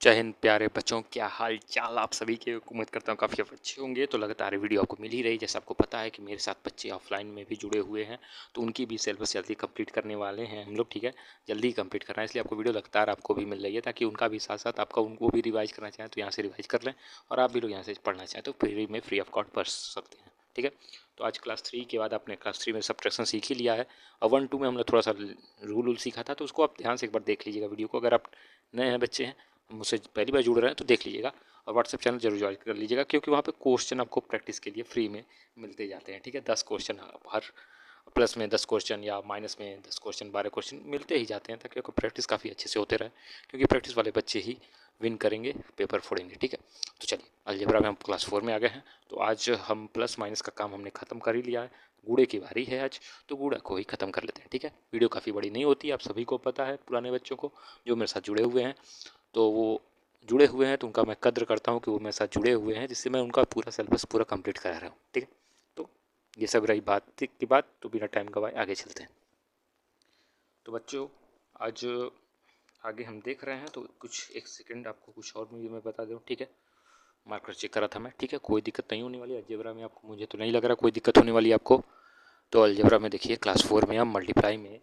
जय हिंद प्यारे बच्चों, क्या हाल चाल आप सभी के। उम्मीद करता हूँ काफ़ी अच्छे होंगे। तो लगातार वीडियो आपको मिल ही रही, जैसे आपको पता है कि मेरे साथ बच्चे ऑफलाइन में भी जुड़े हुए हैं, तो उनकी भी सिलेबस जल्दी कंप्लीट करने वाले हैं हम लोग। ठीक है, जल्दी कंप्लीट करना है, इसलिए आपको वीडियो लगातार आपको भी मिल रही है, ताकि उनका भी साथ साथ आपका उनको भी रिवाइज करना चाहें तो यहाँ से रिवाइज कर लें, और आप भी लोग यहाँ से पढ़ना चाहें तो फ्री में फ्री ऑफ कॉस्ट पढ़ सकते हैं। ठीक है, तो आज क्लास 3 के बाद आपने क्लास 3 में सब्ट्रैक्शन सीख ही लिया है, और 1-2 में हमने थोड़ा सा रूल सीखा था, तो उसको आप ध्यान से एक बार देख लीजिएगा वीडियो को। अगर आप नए हैं बच्चे हैं, मुझसे पहली बार जुड़ रहे हैं, तो देख लीजिएगा, और व्हाट्सएप चैनल जरूर ज्वाइन कर लीजिएगा, क्योंकि वहाँ पे क्वेश्चन आपको प्रैक्टिस के लिए फ्री में मिलते जाते हैं। ठीक है, 10 क्वेश्चन हर प्लस में 10 क्वेश्चन या माइनस में 10 क्वेश्चन 12 क्वेश्चन मिलते ही जाते हैं, ताकि आपको प्रैक्टिस काफ़ी अच्छे से होते रहे, क्योंकि प्रैक्टिस वाले बच्चे ही विन करेंगे, पेपर फोड़ेंगे। ठीक है, तो चलिए अलजेब्रा में हम क्लास 4 में आ गए हैं। तो आज हम प्लस माइनस का काम हमने ख़त्म कर ही लिया है, गूढ़े की बारी है आज, तो गूढ़ा को ही ख़त्म कर लेते हैं। ठीक है, वीडियो काफ़ी बड़ी नहीं होती, आप सभी को पता है, पुराने बच्चों को जो मेरे साथ जुड़े हुए हैं, तो वो जुड़े हुए हैं, तो उनका मैं कद्र करता हूँ कि वो मेरे साथ जुड़े हुए हैं, जिससे मैं उनका पूरा सिलेबस पूरा कंप्लीट करा रहा हूँ। ठीक है, तो ये सब रही बात की बात, तो बिना टाइम गवाए आगे चलते हैं। तो बच्चों, आज आगे हम देख रहे हैं, तो कुछ एक सेकंड आपको कुछ और भी मैं बता दूँ। ठीक है, मार्कर चेक करा था मैं। ठीक है, कोई दिक्कत नहीं होने वाली अलजेब्रा में आपको, मुझे तो नहीं लग रहा कोई दिक्कत होने वाली आपको। तो अलजेब्रा में देखिए क्लास 4 में हम मल्टीप्लाई में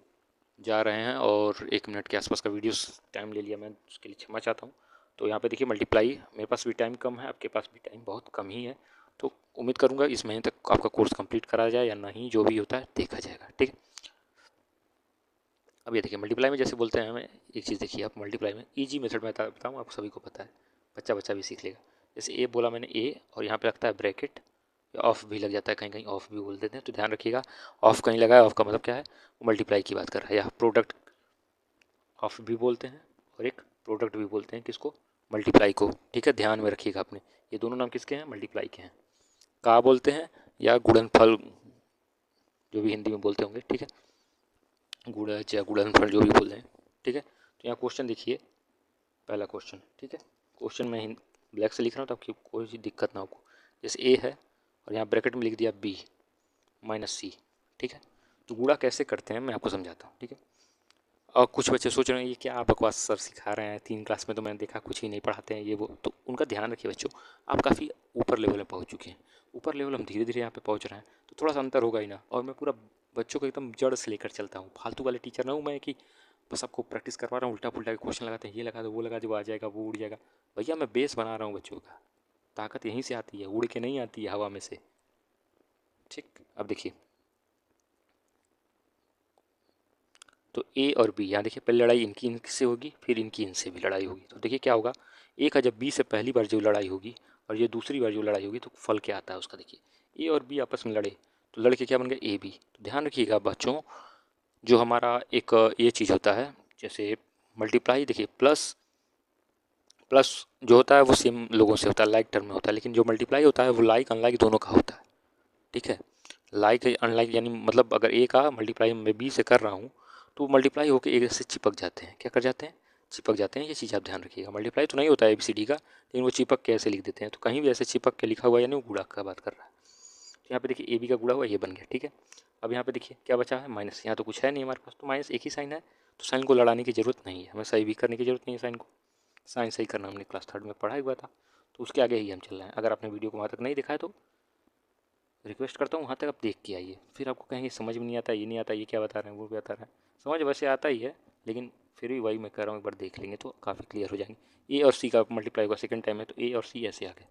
जा रहे हैं, और 1 मिनट के आसपास का वीडियो टाइम ले लिया मैं, उसके लिए क्षमा चाहता हूँ। तो यहाँ पे देखिए मल्टीप्लाई, मेरे पास भी टाइम कम है, आपके पास भी टाइम बहुत कम ही है, तो उम्मीद करूँगा इस महीने तक आपका कोर्स कंप्लीट करा जाए या नहीं, जो भी होता है देखा जाएगा। ठीक है, अब ये देखिए मल्टीप्लाई में जैसे बोलते हैं हमें, एक चीज़ देखिए आप, मल्टीप्लाई में ईजी मेथड में बताऊँ, आप सभी को पता है, बच्चा बच्चा भी सीख लेगा। जैसे ए बोला मैंने ए, और यहाँ पे लगता है ब्रैकेट, ऑफ भी लग जाता है, कहीं कहीं ऑफ भी बोल देते हैं, तो ध्यान रखिएगा ऑफ कहीं लगा है, ऑफ का मतलब क्या है, वो मल्टीप्लाई की बात कर रहा है, या प्रोडक्ट ऑफ भी बोलते हैं, और एक प्रोडक्ट भी बोलते हैं किसको, मल्टीप्लाई को। ठीक है, ध्यान में रखिएगा आपने, ये दोनों नाम किसके हैं, मल्टीप्लाई के हैं। का बोलते हैं, या गुणनफल जो भी हिंदी में बोलते होंगे। ठीक है, गुणज या गुणनफल जो भी बोल रहे हैं। ठीक है, तो यहाँ क्वेश्चन देखिए, पहला क्वेश्चन। ठीक है, क्वेश्चन में ब्लैक से लिख रहा हूँ ताकि कोई सी दिक्कत ना हो। जैसे ए है, और यहाँ ब्रैकेट में लिख दिया बी माइनस सी। ठीक है, तो गुणा कैसे करते हैं मैं आपको समझाता हूँ। ठीक है, और कुछ बच्चे सोच रहे हैं ये क्या बकवास सर सिखा रहे हैं, 3 क्लास में तो मैंने देखा कुछ ही नहीं पढ़ाते हैं ये वो, तो उनका ध्यान रखिए बच्चों, आप काफ़ी ऊपर लेवल में पहुंच चुके हैं, ऊपर लेवल हम धीरे धीरे यहाँ पे पहुंच रहे हैं, तो थोड़ा सा अंतर होगा ही ना। और मैं पूरा बच्चों को एकदम जड़ से लेकर चलता हूँ, फालतू वाले टीचर ना हूँ मैं कि बस आपको प्रैक्टिस करवा रहा हूँ, उल्टा पुल्टा क्वेश्चन लगाते हैं, ये लगा दो वो लगा दो, आ जाएगा वो उड़ जाएगा। भैया मैं बेस बना रहा हूँ बच्चों का, ताकत यहीं से आती है, उड़ के नहीं आती है हवा में से। ठीक, अब देखिए, तो ए और बी, यहाँ देखिए पहले लड़ाई इनकी इनसे होगी, फिर इनकी इनसे भी लड़ाई होगी, तो देखिए क्या होगा, ए का जब बी से पहली बार जो लड़ाई होगी, और ये दूसरी बार जो लड़ाई होगी, तो फल क्या आता है उसका, देखिए ए और बी आपस में लड़े, तो लड़के क्या बन गए, ए बी। तो ध्यान रखिएगा बच्चों, जो हमारा एक ये चीज़ होता है, जैसे मल्टीप्लाई, देखिए प्लस प्लस जो होता है वो सेम लोगों से होता है, लाइक टर्म में होता है, लेकिन जो मल्टीप्लाई होता है वो लाइक अनलाइक दोनों का होता है। ठीक है, लाइक अनलाइक यानी मतलब अगर ए का मल्टीप्लाई मैं बी से कर रहा हूँ, तो मल्टीप्लाई होकर एक से चिपक जाते हैं, क्या कर जाते हैं, चिपक जाते हैं। ये चीज़ आप ध्यान रखिएगा, मल्टीप्लाई तो नहीं होता है ABCD का, लेकिन वो चिपक के ऐसे लिख देते हैं, तो कहीं भी ऐसे चिपक के लिखा हुआ यानी वो गुणा का बात कर रहा है। तो यहाँ पे देखिए AB का गुणा हुआ, ये बन गया। ठीक है, अब यहाँ पे देखिए क्या बचा है, माइनस, यहाँ तो कुछ है नहीं हमारे पास, तो माइनस एक ही साइन है, तो साइन को लड़ाने की जरूरत नहीं है, हमें सही भी करने की जरूरत नहीं है, साइन को, साइन सही करना हमने क्लास 3 में पढ़ा हुआ था, तो उसके आगे ही हम चल रहे हैं। अगर आपने वीडियो को वहाँ तक नहीं दिखाया तो रिक्वेस्ट करता हूँ वहाँ तक आप देख के आइए, फिर आपको कहेंगे समझ में नहीं आता, ये नहीं आता, ये क्या बता रहे हैं, वो बता रहे हैं। समझ वैसे आता ही है, लेकिन फिर भी वही मैं कह रहा हूँ, एक बार देख लेंगे तो काफ़ी क्लियर हो जाएंगे। ए और सी का मल्टीप्लाई हुआ सेकंड टाइम है, तो ए और सी ऐसे आ गए,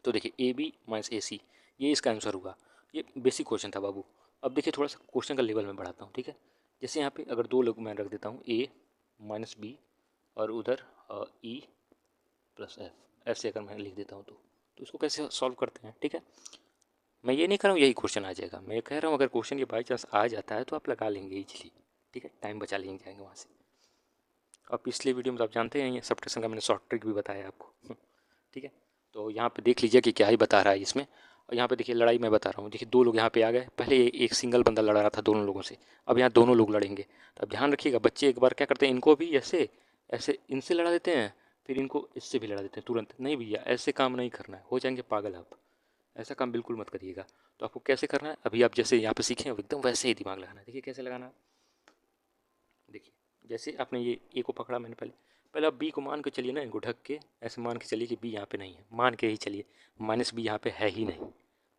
तो देखिए ए बी माइनस ए सी, ये इसका आंसर होगा। ये बेसिक क्वेश्चन था बाबू। अब देखिए थोड़ा सा क्वेश्चन का लेवल में बढ़ाता हूँ। ठीक है, जैसे यहाँ पे अगर दो लोग मैं रख देता हूँ, ए माइनस बी, और उधर ई प्लस एफ, ऐसे अगर मैं लिख देता हूँ, तो इसको कैसे सॉल्व करते हैं। ठीक है, मैं ये नहीं कर रहा हूँ यही क्वेश्चन आ जाएगा, मैं कह रहा हूँ अगर क्वेश्चन ये बाई चांस आ जाता है तो आप लगा लेंगे इजीली। ठीक है, टाइम बचा लेंगे जाएंगे वहाँ से। और पिछले वीडियो में तो आप जानते हैं ये सब्ट्रैक्शन का मैंने शॉर्ट ट्रिक भी बताया आपको। ठीक है, तो यहाँ पे देख लीजिए कि क्या ही बता रहा है इसमें। और यहाँ पे देखिए लड़ाई मैं बता रहा हूँ, देखिए दो लोग यहाँ पे आ गए, पहले एक सिंगल बंदा लड़ रहा था दोनों लोगों से, अब यहाँ दोनों लोग लड़ेंगे। तो अब ध्यान रखिएगा बच्चे, एक बार क्या करते हैं, इनको भी ऐसे ऐसे इनसे लड़ा देते हैं, फिर इनको इससे भी लड़ा देते हैं तुरंत। नहीं भैया ऐसे काम नहीं करना है, हो जाएंगे पागल आप, ऐसा काम बिल्कुल मत करिएगा। तो आपको कैसे करना है, अभी आप जैसे यहाँ पे सीखे एकदम वैसे ही दिमाग लगाना है। देखिए कैसे लगाना है, देखिए जैसे आपने ये ए को पकड़ा मैंने पहले, पहले आप बी को मान के चलिए ना, इनको ढक के ऐसे मान के चलिए कि बी यहाँ पे नहीं है, मान के ही चलिए माइनस बी यहाँ पे है ही नहीं,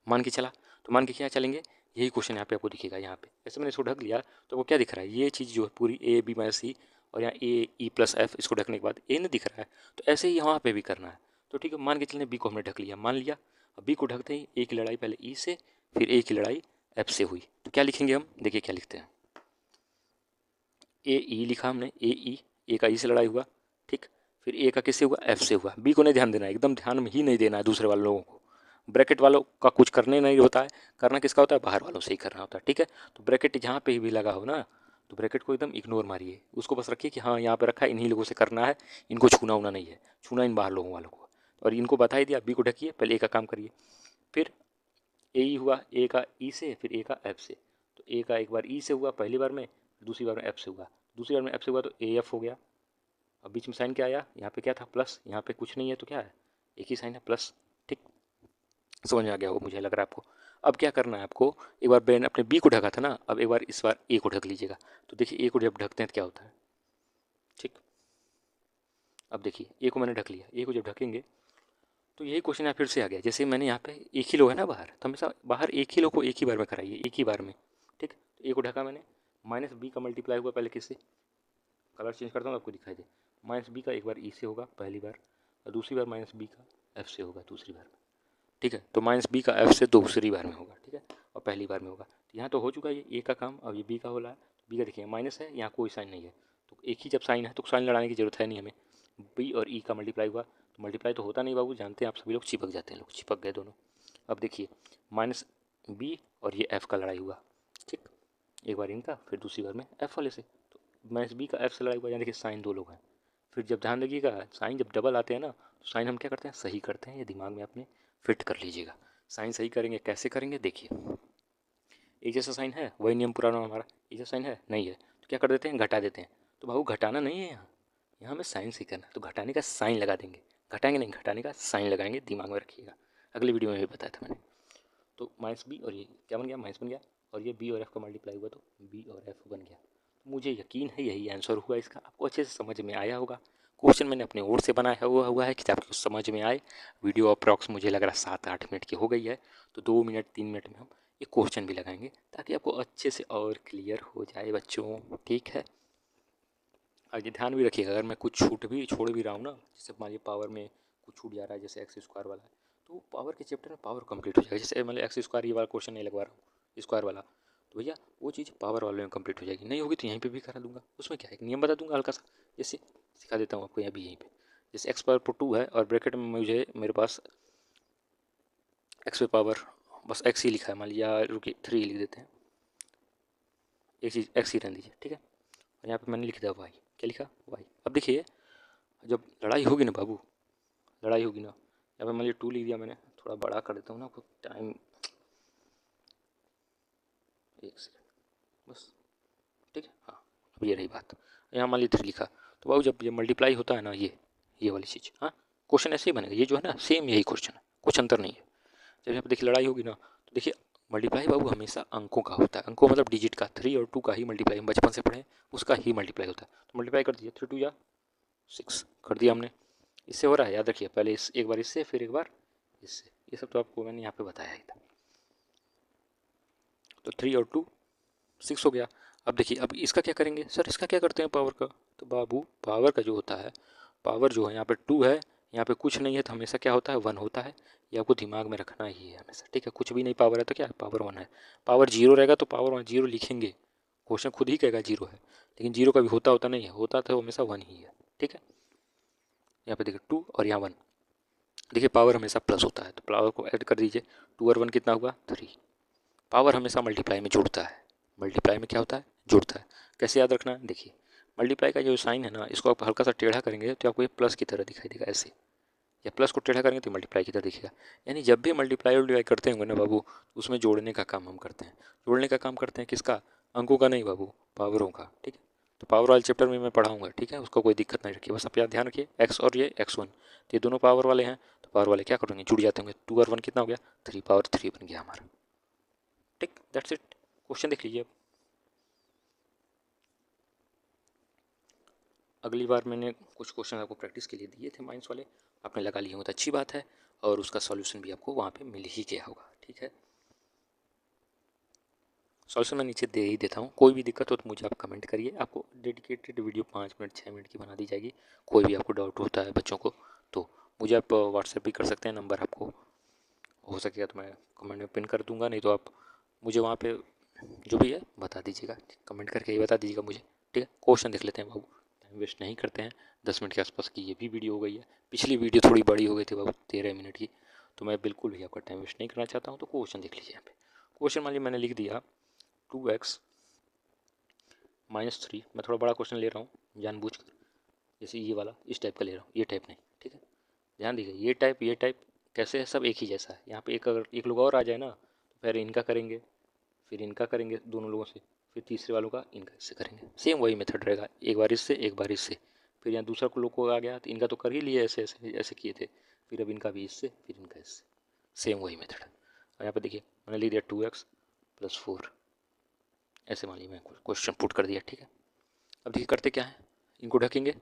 मान के चला तो मान के क्या चलेंगे, यही क्वेश्चन यहाँ पे आपको दिखेगा। यहाँ पे ऐसे मैंने इसको ढक लिया तो वो क्या दिख रहा है, ये चीज़ जो है पूरी ए बी माइनस सी और यहाँ ए ई प्लस एफ, इसको ढकने के बाद ए नहीं दिख रहा है, तो ऐसे ही यहाँ पे भी करना है। तो ठीक है, मान के चलने बी को हमने ढक लिया, मान लिया। अब बी को ढकते ही ए की लड़ाई पहले ई से, फिर ए की लड़ाई एफ से हुई, तो क्या लिखेंगे हम, देखिए क्या लिखते हैं, ए ई लिखा हमने, ए ई, ए का ई से लड़ाई हुआ, ठीक, फिर ए का किससे हुआ, एफ से हुआ। बी को नहीं ध्यान देना है, एकदम ध्यान में ही नहीं देना है दूसरे वाले लोगों को, ब्रैकेट वालों का कुछ करने नहीं होता है, करना किसका होता है, बाहर वालों से ही करना होता है, ठीक है। तो ब्रैकेट जहाँ पे भी लगा हो ना, तो ब्रैकेट को एकदम इग्नोर मारिए, उसको बस रखिए कि हाँ यहाँ पे रखा है, इन्हीं लोगों से करना है, इनको छूना उना नहीं है, छूना इन बाहर लोगों वालों को। और इनको बता ही दिया, बी को ढकिए, पहले ए का काम करिए, फिर ए ई हुआ, ए का ई से, फिर ए का एफ से। तो ए का एक बार ई से हुआ पहली बार में, दूसरी बार में एफ से हुआ, दूसरी बार में एफ से हुआ तो ए एफ हो गया। अब बीच में साइन क्या आया, यहाँ पे क्या था, प्लस, यहाँ पे कुछ नहीं है तो क्या है, एक ही साइन है, प्लस, ठीक, समझ में आ गया होगा मुझे लग रहा है आपको। अब क्या करना है आपको, एक बार मैंने अपने बी को ढका था ना, अब एक बार इस बार ए को ढक लीजिएगा। तो देखिए ए को जब ढकते हैं तो क्या होता है, ठीक। अब देखिए ए को मैंने ढक लिया, ए को जब ढकेंगे तो यही क्वेश्चन यहाँ फिर से आ गया, जैसे मैंने यहाँ पे एक ही लो है ना बाहर, तो हमेशा बाहर एक ही लो को एक ही बार में कराइए, एक ही बार में, ठीक। तो ए को ढका मैंने, माइनस बी का मल्टीप्लाई हुआ पहले किससे, कलर चेंज करता हूँ आपको दिखाई दे, माइनस बी का एक बार ई से होगा पहली बार, और दूसरी बार माइनस बी का एफ से होगा दूसरी बार में, ठीक है। तो माइनस बी का एफ से दूसरी बार में होगा, ठीक है, और पहली बार में होगा। तो यहाँ तो हो चुका है ये ए का काम, अब ये बी का हो रहा है। बी का देखिए माइनस है, यहाँ कोई साइन नहीं है, तो एक ही जब साइन है तो साइन लड़ाने की जरूरत है नहीं हमें। बी और ई का मल्टीप्लाई हुआ, तो मल्टीप्लाई तो होता नहीं बाबू, जानते हैं आप सभी लोग, चिपक जाते हैं लोग, चिपक गए दोनों। अब देखिए माइनस बी और ये एफ का लड़ाई हुआ, ठीक, एक बार इनका, फिर दूसरी बार में एफ वाले से। तो माइनस बी का एफ से लड़ाई हुआ, यहाँ देखिए साइन दो लोग हैं। फिर जब ध्यान रखिएगा, साइन जब डबल आते हैं ना, तो साइन हम क्या करते हैं, सही करते हैं, ये दिमाग में अपने फिट कर लीजिएगा। साइन सही करेंगे, कैसे करेंगे देखिए, एक जैसा साइन है, वही नियम पुराना हमारा, एक जैसा साइन है नहीं है तो क्या कर देते हैं, घटा देते हैं। तो बाबू घटाना नहीं है यहाँ, यहाँ हमें साइन सही करना है, तो घटाने का साइन लगा देंगे, घटाएंगे नहीं, घटाने का साइन लगाएंगे, दिमाग में रखिएगा, अगली वीडियो में भी बताया था मैंने। तो माइनस बी और ये क्या बन गया, माइनस बन गया, और ये बी और एफ का मल्टीप्लाई हुआ तो बी और एफ बन गया। तो मुझे यकीन है यही आंसर हुआ इसका, आपको अच्छे से समझ में आया होगा। क्वेश्चन मैंने अपने ओर से बनाया हुआ है कि आपको समझ में आए। वीडियो अप्रॉक्स मुझे लग रहा है 7-8 मिनट की हो गई है, तो 2 मिनट 3 मिनट में हम ये क्वेश्चन भी लगाएंगे ताकि आपको अच्छे से और क्लियर हो जाए बच्चों, ठीक है। आगे ध्यान भी रखिएगा, अगर मैं कुछ छोड़ भी रहा हूँ ना, जैसे मान लीजिए पावर में कुछ छूट जा रहा है, जैसे एक्स स्क्वायर वाला है, तो पावर के चैप्टर में पावर कंप्लीट हो जाएगा। जैसे मान लीजिए एक्स स्क्वायर ये वाला क्वेश्चन नहीं लगवा रहा हूँ स्क्वायर वाला, तो भैया वो चीज़ पावर वाले में कंप्लीट हो जाएगी, नहीं होगी तो यहीं पे भी करा दूंगा, उसमें क्या है, एक नियम बता दूंगा हल्का सा, जैसे सिखा देता हूँ आपको यहाँ भी, यहीं पे जैसे एक्स पावर 2 है और ब्रैकेट में मुझे मेरे पास एक्स पे पावर बस एक्स ही लिखा है, मान लिया रुकिए 3 लिख देते हैं, एक चीज़ एक्स ही रहने दीजिए, ठीक है। और यहाँ पे मैंने लिख दिया वाई, क्या लिखा, वाई। अब देखिए जब लड़ाई होगी ना बाबू, लड़ाई होगी ना, यहाँ पे मान लीजिए 2 लिख दिया मैंने, थोड़ा बड़ा कर देता हूँ ना आपको, टाइम, एक सेकेंड बस, ठीक है, हाँ। अब ये रही बात, यहाँ मान लीजिए 3 लिखा, तो बाबू जब ये मल्टीप्लाई होता है ना, ये वाली चीज़, हाँ, क्वेश्चन ऐसे ही बनेगा, ये जो है ना सेम यही क्वेश्चन है, कुछ अंतर नहीं है। जब यहाँ पे देखिए लड़ाई होगी ना, तो देखिए मल्टीप्लाई बाबू हमेशा अंकों का होता है, अंकों मतलब डिजिट का, 3 और 2 का ही मल्टीप्लाई, हम बचपन से पढ़े उसका ही मल्टीप्लाई होता है। तो मल्टीप्लाई कर दीजिए, 3 2 या 6 कर दिया हमने, इससे हो रहा है, याद रखिए, पहले इस एक बार इससे, फिर एक बार इससे, ये सब तो आपको मैंने यहाँ पे बताया ही था। तो 3 और 2 6 हो गया। अब देखिए अब इसका क्या करेंगे, सर इसका क्या करते हैं पावर का, तो बाबू पावर का जो होता है, पावर जो है यहाँ पे 2 है, यहाँ पे कुछ नहीं है, तो हमेशा क्या होता है, 1 होता है, ये आपको दिमाग में रखना ही है हमेशा, ठीक है। कुछ भी नहीं पावर है तो क्या है, पावर 1 है, पावर 0 रहेगा तो पावर 1 0 लिखेंगे, क्वेश्चन खुद ही कहेगा 0 है, लेकिन 0 कभी होता नहीं है, होता तो हमेशा 1 ही है, ठीक है। यहाँ पे देखिए 2 और यहाँ 1, देखिए पावर हमेशा प्लस होता है, तो पावर को ऐड कर दीजिए, 2 और 1 कितना हुआ 3। पावर हमेशा मल्टीप्लाई में जुड़ता है, मल्टीप्लाई में क्या होता है, जुड़ता है। कैसे याद रखना है, देखिए मल्टीप्लाई का जो साइन है ना, इसको आप हल्का सा टेढ़ा करेंगे तो आपको ये प्लस की तरह दिखाई देगा ऐसे, या प्लस को टेढ़ा करेंगे तो मल्टीप्लाई की तरह दिखेगा। यानी जब भी मल्टीप्लाई करते होंगे ना बाबू, उसमें जोड़ने का काम हम करते हैं, जोड़ने का काम करते हैं किसका, अंकों का नहीं बाबू, पावरों का, ठीक है। तो पावर वाले चैप्टर में मैं पढ़ाऊंगा, ठीक है, उसका कोई दिक्कत नहीं रखिए, बस आप याद ध्यान रखिए, एक्स और ये x1, तो ये दोनों पावर वाले हैं, तो पावर वाले क्या करेंगे, जुड़ जाते होंगे, 2 और 1 कितना हो गया 3, पावर 3 बन गया हमारा, ठीक, दैट्स इट। क्वेश्चन देख लीजिए अब, अगली बार मैंने कुछ क्वेश्चन आपको प्रैक्टिस के लिए दिए थे माइंस वाले, आपने लगा लिए हो तो अच्छी बात है, और उसका सॉल्यूशन भी आपको वहाँ पे मिल ही गया होगा। ठीक है, सॉल्यूशन मैं नीचे दे ही देता हूँ। कोई भी दिक्कत हो तो मुझे आप कमेंट करिए, आपको डेडिकेटेड वीडियो 5 मिनट 6 मिनट की बना दी जाएगी। कोई भी आपको डाउट होता है बच्चों को तो मुझे आप व्हाट्सएप भी कर सकते हैं, नंबर आपको हो सकेगा तो मैं कमेंट में पिन कर दूंगा, नहीं तो आप मुझे वहाँ पे जो भी है बता दीजिएगा, कमेंट करके ही बता दीजिएगा मुझे। ठीक है, क्वेश्चन देख लेते हैं बाबू, टाइम वेस्ट नहीं करते हैं। 10 मिनट के आसपास की ये भी वीडियो हो गई है, पिछली वीडियो थोड़ी बड़ी हो गई थी बाबू 13 मिनट की, तो मैं बिल्कुल भी आपका टाइम वेस्ट नहीं करना चाहता हूँ। तो क्वेश्चन देख लीजिए यहाँ पे। क्वेश्चन मान लीजिए मैंने लिख दिया 2x -3, मैं थोड़ा बड़ा क्वेश्चन ले रहा हूँ जानबूझकर, जैसे ये वाला इस टाइप का ले रहा हूँ, ये टाइप नहीं। ठीक है, ध्यान दीजिए, ये टाइप कैसे है, सब एक ही जैसा है। यहाँ पे एक अगर एक लोग और आ जाए ना तो फिर इनका करेंगे, फिर इनका करेंगे दोनों लोगों से, फिर तीसरे वालों का इनका इससे करेंगे। सेम वही मेथड रहेगा, एक बार इससे एक बार इससे, फिर यहाँ दूसरा को लोग को आ गया तो इनका तो कर ही लिए, ऐसे ऐसे ऐसे किए थे, फिर अब इनका भी इससे, फिर इनका इससे, सेम वही मेथड है। और यहाँ पे देखिए मैंने लिख दिया 2x + 4, ऐसे मान लीजिए मैं क्वेश्चन पुट कर दिया। ठीक है, अब देखिए करते क्या है, इनको ढकेंगे,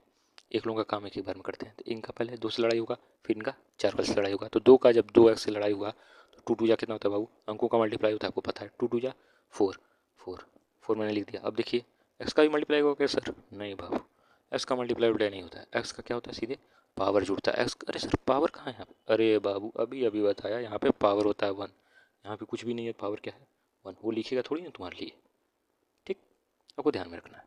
एक लोगों का काम एक ही बार में करते हैं। तो इनका पहले 2 से लड़ाई होगा, फिर इनका 4 से लड़ाई होगा। तो 2 का जब 2x से लड़ाई हुआ तो 2 2 जा कितना होता है बाबू, अंकों का मल्टीप्लाई होता है, आपको पता है, 2 2 जा 4, 4 मैंने लिख दिया। अब देखिए x का भी मल्टीप्लाई होगा क्या सर, नहीं बाबू, x का मल्टीप्लाई उल्टा नहीं होता है, x का क्या होता है, सीधे पावर जुड़ता है। x, अरे सर पावर कहाँ है यहाँ पे, अरे बाबू अभी अभी बताया, यहाँ पे पावर होता है 1, यहाँ पे कुछ भी नहीं है, पावर क्या है 1, वो लिखेगा थोड़ी ना तुम्हारे लिए। ठीक, आपको ध्यान में रखना है।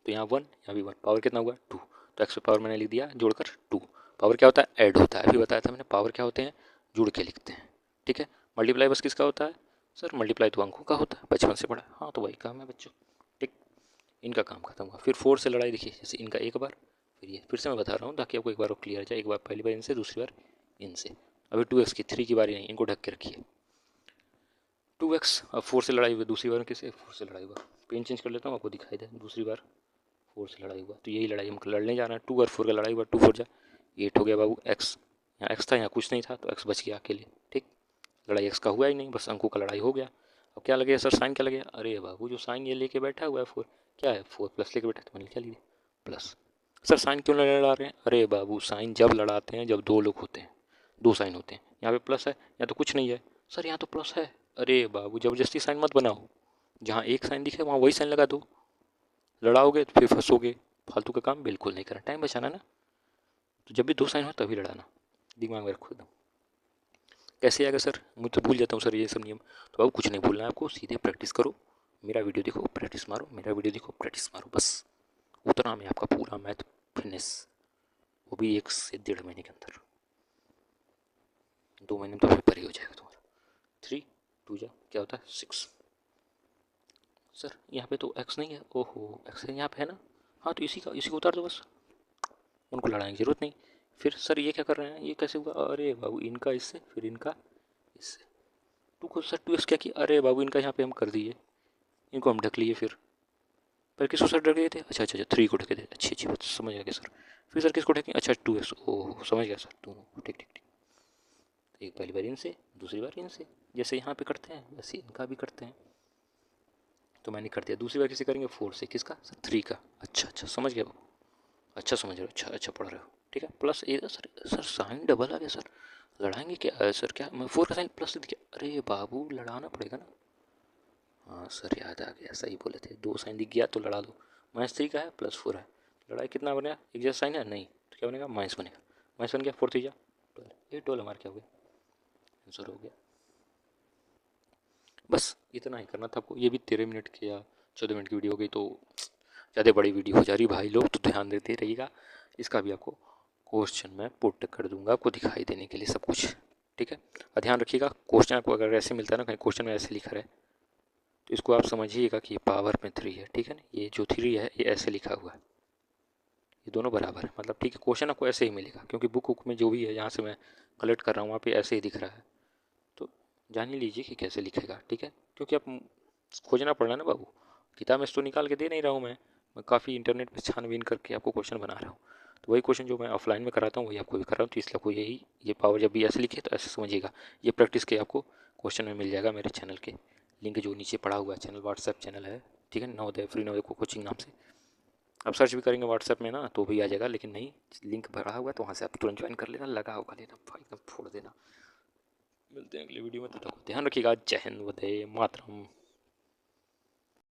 तो यहाँ 1, यहाँ भी 1, पावर कितना हुआ 2, तो एक्स पावर मैंने लिख दिया जोड़कर 2। पावर क्या होता है, ऐड होता है, अभी बताया था मैंने, पावर क्या होते हैं, जुड़ के लिखते हैं। ठीक है, मल्टीप्लाई बस किसका होता है सर, मल्टीप्लाई तो अंकों का होता है, बचपन से पढ़ा, हाँ तो वही काम है बच्चों। ठीक, इनका काम खत्म हुआ। फिर 4 से लड़ाई, देखिए जैसे इनका एक बार, फिर ये, फिर से मैं बता रहा हूँ ताकि आपको एक बार वो क्लियर हो जाए, एक बार पहली बार इनसे, दूसरी बार इनसे। अभी 2x की 3 की बारी नहीं, इनको ढक के रखिए। 2x, अब 4 से लड़ाई हुई, दूसरी बार किसे 4 से लड़ाई हुआ, पेन चेंज कर लेता हूँ आपको दिखाई दे, दूसरी बार 4 से लड़ाई हुआ, तो यही लड़ाई हम लड़ने जा रहे हैं। 2 और 4 का लड़ाई हुआ, 2 4 जा 8 हो गया बाबू। x, यहाँ x था, यहाँ कुछ नहीं था, तो x बच गया अकेले। ठीक, लड़ाई x का हुआ ही नहीं, बस अंकों का लड़ाई हो गया। अब क्या लगेगा सर, साइन क्या लगेगा, अरे बाबू जो साइन ये लेके बैठा हुआ है 4, क्या है 4 प्लस लेके बैठा है, तो मैंने क्या लिया प्लस। सर साइन क्यों लड़ा रहे हैं, अरे बाबू साइन जब लड़ाते हैं जब 2 लोग होते हैं, 2 साइन होते हैं। यहाँ पे प्लस है, यहाँ तो कुछ नहीं है सर, यहाँ तो प्लस है। अरे बाबू जबरदस्ती साइन मत बनाओ, जहाँ एक साइन दिखे वहाँ वही साइन लगा दो, लड़ाओगे तो फिर फंसोगे, फालतू का काम बिल्कुल नहीं करना, टाइम बचाना ना। तो जब भी 2 साइन हो तभी लड़ाना, दिमाग में रखो एकदम। कैसे आएगा सर, मुझे तो भूल जाता हूँ सर ये सब नियम। तो अब कुछ नहीं भूलना है आपको, सीधे प्रैक्टिस करो, मेरा वीडियो देखो प्रैक्टिस मारो, मेरा वीडियो देखो प्रैक्टिस मारो, बस उतना में आपका पूरा मैथ फिटनेस, वो भी 1 से 1.5 महीने के अंदर, 2 महीने में तो पेपर ही हो जाएगा तुम्हारा। 3 2 जा क्या होता है 6, सर यहाँ पे तो x नहीं है, ओहो x यहाँ पे है ना, हाँ तो इसी को उतार दो बस, उनको लड़ाने की जरूरत नहीं। फिर सर ये क्या कर रहे हैं, ये कैसे हुआ, अरे बाबू इनका इससे, फिर इनका इससे, टू को सर 2x क्या किया, अरे बाबू इनका यहाँ पे हम कर दिए, इनको हम ढक लिए। फिर पर किसको सर ढक गए थे, अच्छा अच्छा 3 को ढके थे, अच्छी अच्छी बात, समझ गया सर। फिर सर किसको ढकें, अच्छा 2x, ओह समझ गया सर, दोनों ठीक ठीक ठीक। एक पहली बार इनसे, दूसरी बार इनसे, जैसे यहाँ पे करते हैं वैसे इनका भी करते हैं। तो मैंने कर दिया, दूसरी बार किसे करेंगे 4 से, किसका सर 3 का, अच्छा अच्छा समझ गया बाबू, अच्छा समझ रहे हो, अच्छा अच्छा पढ़ रहे हो। ठीक है, प्लस ए सर साइन डबल आ गया सर, लड़ाएंगे क्या सर, क्या मैं 4 का साइन प्लस लिख दिया, अरे बाबू लड़ाना पड़ेगा ना, हाँ सर याद आ गया, सही बोले थे, 2 साइन दिख गया तो लड़ा दो। -3 का है +4 है, लड़ाई कितना बनेगा, एक जैसा साइन है नहीं तो क्या बनेगा माइनस बनेगा, माइनस बन गया 4 3 जा 12, ये 12 हमारा क्या हो गया, आंसर हो गया। बस इतना ही करना था आपको, ये भी 13 मिनट की या 14 मिनट की वीडियो हो गई तो ज़्यादा बड़ी वीडियो हो जा रही भाई लोग, तो ध्यान देते रहिएगा। इसका भी आपको क्वेश्चन मैं पुट कर दूंगा आपको दिखाई देने के लिए सब कुछ। ठीक है, और ध्यान रखिएगा क्वेश्चन आपको अगर ऐसे मिलता है ना, कहीं क्वेश्चन में ऐसे लिखा है तो इसको आप समझिएगा कि ये पावर में 3 है। ठीक है ना, ये जो 3 है ये ऐसे लिखा हुआ है, ये दोनों बराबर है, मतलब ठीक है क्वेश्चन आपको ऐसे ही मिलेगा, क्योंकि बुक में जो भी है यहाँ से मैं कलेक्ट कर रहा हूँ वहाँ पे ऐसे ही दिख रहा है, तो जान ही लीजिए कि कैसे लिखेगा। ठीक है, क्योंकि आप खोजना पड़ रहा है ना बाबू, किताब में तो निकाल के दे नहीं रहा हूँ मैं काफ़ी इंटरनेट पे छानबीन करके आपको क्वेश्चन बना रहा हूँ। तो वही क्वेश्चन जो मैं ऑफलाइन में कराता हूँ वही आपको भी कर रहा हूँ, तो इसलिए आपको यही, ये पावर जब भी ऐसे लिखे तो ऐसे समझिएगा। ये प्रैक्टिस के आपको क्वेश्चन में मिल जाएगा मेरे चैनल के लिंक जो नीचे पड़ा हुआ है, चैनल व्हाट्सएप चैनल है। ठीक है, नवोदय फ्री नवोदय कोचिंग नाम से, अब सर्च भी करेंगे व्हाट्सएप में ना तो भी आ जाएगा, लेकिन नहीं, लिंक भरा हुआ है तो वहाँ से आप तुरंत ज्वाइन कर लेना, लगा होगा लेना भाई, एकदम फोड़ देना। मिलते हैं अगली वीडियो में, तब तक ध्यान रखिएगा। जय हिंद, वंदे मातरम।